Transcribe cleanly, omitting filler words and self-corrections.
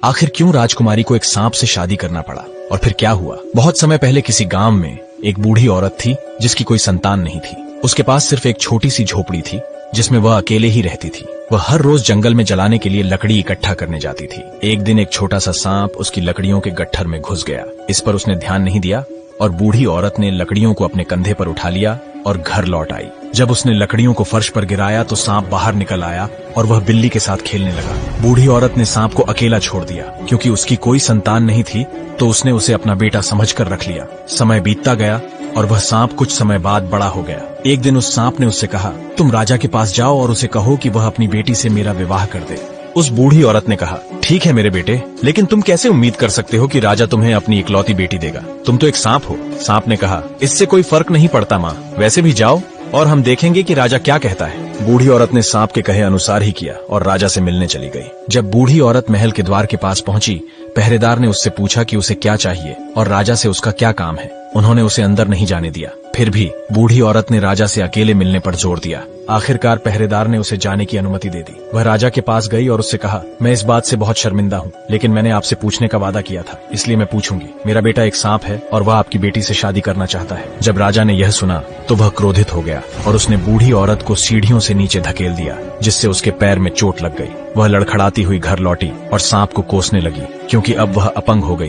आखिर क्यों राजकुमारी को एक सांप से शादी करना पड़ा और फिर क्या हुआ। बहुत समय पहले किसी गांव में एक बूढ़ी औरत थी जिसकी कोई संतान नहीं थी। उसके पास सिर्फ एक छोटी सी झोपड़ी थी जिसमें वह अकेले ही रहती थी। वह हर रोज जंगल में जलाने के लिए लकड़ी इकट्ठा करने जाती थी। एक दिन एक छोटा सा सांप उसकी लकड़ियों के गट्ठर में घुस गया। इस पर उसने ध्यान नहीं दिया और बूढ़ी औरत ने लकड़ियों को अपने कंधे पर उठा लिया और घर लौट आई। जब उसने लकड़ियों को फर्श पर गिराया तो सांप बाहर निकल आया और वह बिल्ली के साथ खेलने लगा। बूढ़ी औरत ने सांप को अकेला छोड़ दिया। क्योंकि उसकी कोई संतान नहीं थी तो उसने उसे अपना बेटा समझकर रख लिया। समय बीतता गया और वह सांप कुछ समय बाद बड़ा हो गया। एक दिन उस सांप ने उससे कहा, तुम राजा के पास जाओ और उसे कहो कि वह अपनी बेटी से मेरा विवाह कर दे। उस बूढ़ी औरत ने कहा, ठीक है मेरे बेटे, लेकिन तुम कैसे उम्मीद कर सकते हो कि राजा तुम्हें अपनी इकलौती बेटी देगा? तुम तो एक सांप हो। सांप ने कहा, इससे कोई फर्क नहीं पड़ता माँ, वैसे भी जाओ और हम देखेंगे कि राजा क्या कहता है। बूढ़ी औरत ने सांप के कहे अनुसार ही किया और राजा से मिलने चली गई। जब बूढ़ी औरत महल के द्वार के पास पहुंची, पहरेदार ने उससे पूछा कि उसे क्या चाहिए और राजा से उसका क्या काम है। उन्होंने उसे अंदर नहीं जाने दिया। फिर भी बूढ़ी औरत ने राजा से अकेले मिलने पर जोर दिया। आखिरकार पहरेदार ने उसे जाने की अनुमति दे दी। वह राजा के पास गई और उससे कहा, मैं इस बात से बहुत शर्मिंदा हूँ, लेकिन मैंने आपसे पूछने का वादा किया था, इसलिए मैं पूछूंगी। मेरा बेटा एक सांप है और वह आपकी बेटी से शादी करना चाहता है। जब राजा ने यह सुना तो वह क्रोधित हो गया और उसने बूढ़ी औरत को सीढ़ियों से नीचे धकेल दिया, जिससे उसके पैर में चोट लग गई। वह लड़खड़ाती हुई घर लौटी और सांप को कोसने लगी, क्योंकि अब वह अपंग हो गई।